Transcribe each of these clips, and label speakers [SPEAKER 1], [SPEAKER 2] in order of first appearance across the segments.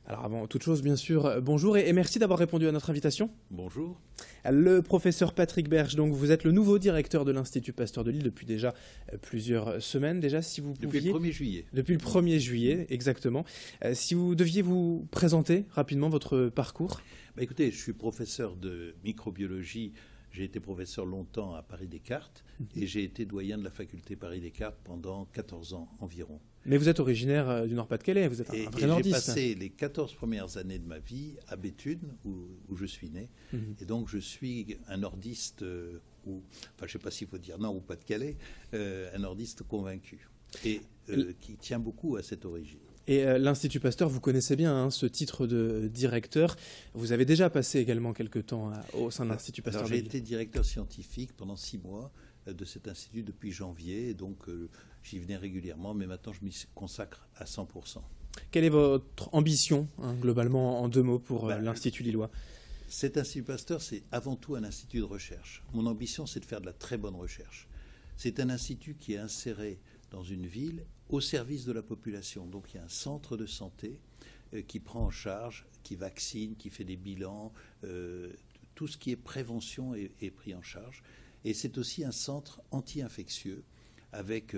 [SPEAKER 1] Alors avant toute chose, bien sûr, bonjour et merci d'avoir répondu à notre invitation.
[SPEAKER 2] Bonjour.
[SPEAKER 1] Le professeur Patrick Berge, donc vous êtes le nouveau directeur de l'Institut Pasteur de Lille depuis déjà plusieurs semaines. Déjà, si vous pouviez...
[SPEAKER 2] Depuis le 1er juillet.
[SPEAKER 1] Depuis le 1er juillet, exactement. Si vous deviez vous présenter rapidement votre parcours.
[SPEAKER 2] Écoutez, je suis professeur de microbiologie. J'ai été professeur longtemps à Paris-Descartes et j'ai été doyen de la faculté Paris-Descartes pendant 14 ans environ.
[SPEAKER 1] Mais vous êtes originaire du Nord-Pas-de-Calais, vous êtes un vrai nordiste.
[SPEAKER 2] J'ai passé les 14 premières années de ma vie à Béthune, où je suis né. Et donc je suis un nordiste, je ne sais pas s'il faut dire Nord ou Pas-de-Calais, un nordiste convaincu et qui tient beaucoup à cette origine.
[SPEAKER 1] Et l'Institut Pasteur, vous connaissez bien ce titre de directeur. Vous avez déjà passé également quelques temps au sein de l'Institut Pasteur.
[SPEAKER 2] J'ai été directeur scientifique pendant 6 mois de cet institut depuis janvier. Et donc j'y venais régulièrement, mais maintenant je m'y consacre à 100%.
[SPEAKER 1] Quelle est votre ambition, globalement, en 2 mots, pour l'Institut lillois ?
[SPEAKER 2] Cet Institut Pasteur, c'est avant tout un institut de recherche. Mon ambition, c'est de faire de la très bonne recherche. C'est un institut qui est inséré dans une ville au service de la population. Donc il y a un centre de santé qui prend en charge, qui vaccine, qui fait des bilans, tout ce qui est prévention est pris en charge. Et c'est aussi un centre anti-infectieux avec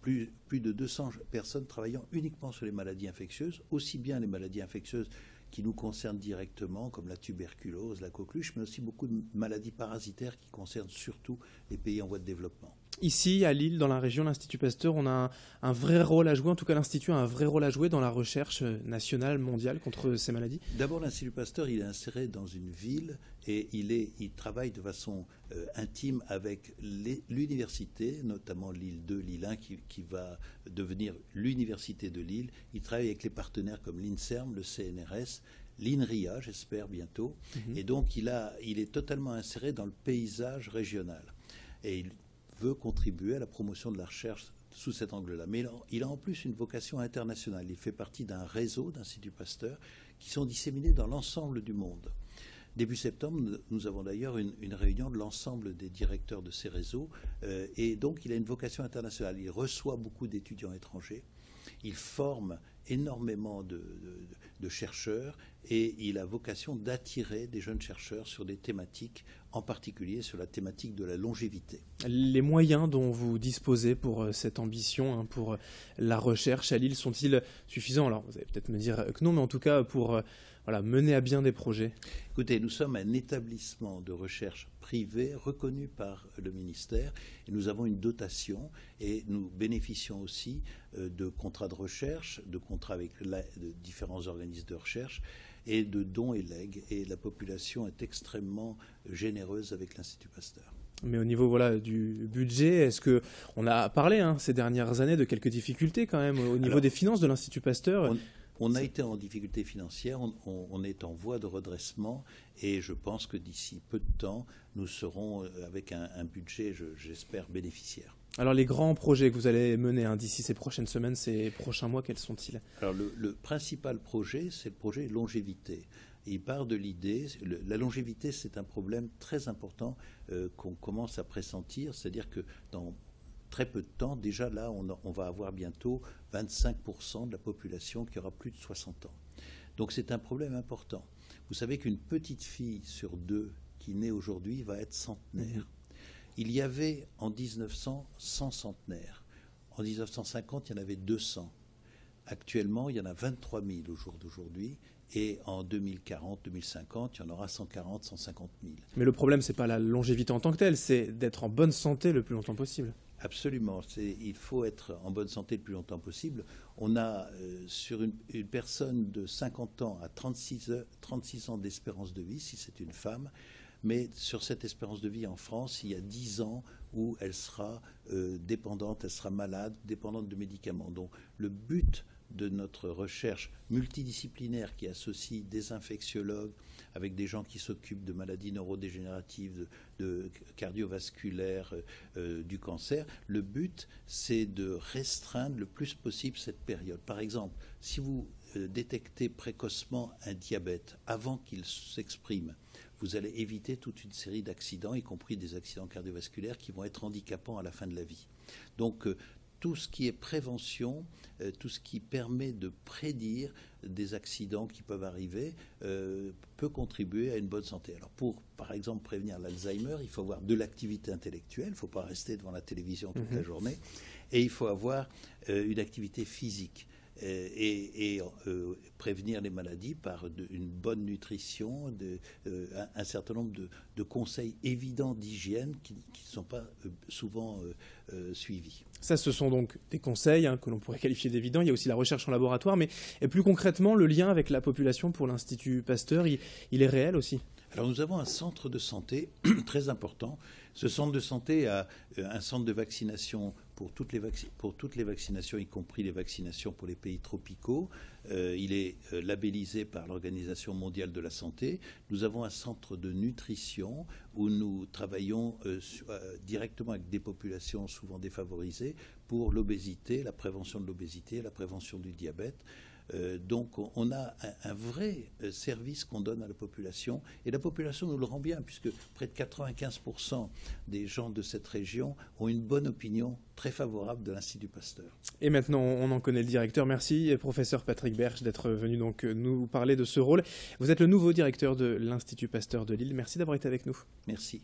[SPEAKER 2] plus de 200 personnes travaillant uniquement sur les maladies infectieuses, aussi bien les maladies infectieuses qui nous concernent directement, comme la tuberculose, la coqueluche, mais aussi beaucoup de maladies parasitaires qui concernent surtout les pays en voie de développement.
[SPEAKER 1] Ici, à Lille, dans la région, l'Institut Pasteur, on a un vrai rôle à jouer, en tout cas l'Institut a un vrai rôle à jouer dans la recherche nationale, mondiale contre ces maladies.
[SPEAKER 2] D'abord, l'Institut Pasteur, il est inséré dans une ville et il travaille de façon intime avec l'université, notamment Lille 2, Lille 1, qui va devenir l'université de Lille. Il travaille avec les partenaires comme l'INSERM, le CNRS, l'INRIA, j'espère bientôt. Et donc, il est totalement inséré dans le paysage régional. Et il veut contribuer à la promotion de la recherche sous cet angle-là. Mais il a en plus une vocation internationale. Il fait partie d'un réseau d'Instituts Pasteur qui sont disséminés dans l'ensemble du monde. Début septembre, nous avons d'ailleurs une réunion de l'ensemble des directeurs de ces réseaux. Et donc, il a une vocation internationale. Il reçoit beaucoup d'étudiants étrangers. Il forme énormément de chercheurs et il a vocation d'attirer des jeunes chercheurs sur des thématiques, en particulier sur la thématique de la longévité.
[SPEAKER 1] Les moyens dont vous disposez pour cette ambition, pour la recherche à Lille, sont-ils suffisants? Alors, vous allez peut-être me dire que non, mais en tout cas pour mener à bien des projets.
[SPEAKER 2] Écoutez, nous sommes un établissement de recherche privé reconnu par le ministère et nous avons une dotation et nous bénéficions aussi de contrats de recherche, de contrats avec de différents organismes de recherche et de dons et legs. Et la population est extrêmement généreuse avec l'Institut Pasteur.
[SPEAKER 1] Mais au niveau du budget, est-ce qu'on a parlé ces dernières années de quelques difficultés quand même au niveau des finances de l'Institut Pasteur?
[SPEAKER 2] On a été en difficulté financière, on est en voie de redressement et je pense que d'ici peu de temps, nous serons avec un budget, j'espère, bénéficiaire.
[SPEAKER 1] Alors les grands projets que vous allez mener d'ici ces prochaines semaines, ces prochains mois, quels sont-ils?
[SPEAKER 2] Alors le principal projet, c'est le projet longévité. Il part de l'idée, la longévité c'est un problème très important qu'on commence à pressentir, c'est-à-dire que dans très peu de temps, déjà là, on va avoir bientôt 25% de la population qui aura plus de 60 ans. Donc c'est un problème important. Vous savez qu'une petite fille sur 2 qui naît aujourd'hui va être centenaire. Il y avait en 1900 100 centenaires. En 1950, il y en avait 200. Actuellement, il y en a 23 000 au jour d'aujourd'hui. Et en 2040, 2050, il y en aura 140, 150 000.
[SPEAKER 1] Mais le problème, ce n'est pas la longévité en tant que telle, c'est d'être en bonne santé le plus longtemps possible.
[SPEAKER 2] Absolument. Il faut être en bonne santé le plus longtemps possible. On a sur une personne de 50 ans à 36 ans d'espérance de vie, si c'est une femme, mais sur cette espérance de vie en France, il y a 10 ans où elle sera dépendante, elle sera malade, dépendante de médicaments. Donc le but de notre recherche multidisciplinaire qui associe des infectiologues avec des gens qui s'occupent de maladies neurodégénératives, de cardiovasculaires, du cancer. Le but, c'est de restreindre le plus possible cette période. Par exemple, si vous détectez précocement un diabète avant qu'il s'exprime, vous allez éviter toute une série d'accidents, y compris des accidents cardiovasculaires qui vont être handicapants à la fin de la vie. Donc, tout ce qui est prévention, tout ce qui permet de prédire des accidents qui peuvent arriver, peut contribuer à une bonne santé. Alors pour, par exemple, prévenir l'Alzheimer, il faut avoir de l'activité intellectuelle, il ne faut pas rester devant la télévision toute la journée, et il faut avoir une activité physique. Et prévenir les maladies par une bonne nutrition, un certain nombre de conseils évidents d'hygiène qui ne sont pas souvent suivis.
[SPEAKER 1] Ça, ce sont donc des conseils que l'on pourrait qualifier d'évidents. Il y a aussi la recherche en laboratoire, mais et plus concrètement, le lien avec la population pour l'Institut Pasteur, il est réel aussi.
[SPEAKER 2] Alors nous avons un centre de santé très important. Ce centre de santé a un centre de vaccination pour toutes les vaccinations, y compris les vaccinations pour les pays tropicaux. Il est labellisé par l'Organisation mondiale de la santé. Nous avons un centre de nutrition où nous travaillons directement avec des populations souvent défavorisées pour l'obésité, la prévention de l'obésité, la prévention du diabète. Donc on a un vrai service qu'on donne à la population, et la population nous le rend bien, puisque près de 95% des gens de cette région ont une bonne opinion très favorable de l'Institut Pasteur.
[SPEAKER 1] Et maintenant, on en connaît le directeur. Merci, professeur Patrick Berche, d'être venu donc nous parler de ce rôle. Vous êtes le nouveau directeur de l'Institut Pasteur de Lille. Merci d'avoir été avec nous.
[SPEAKER 2] Merci.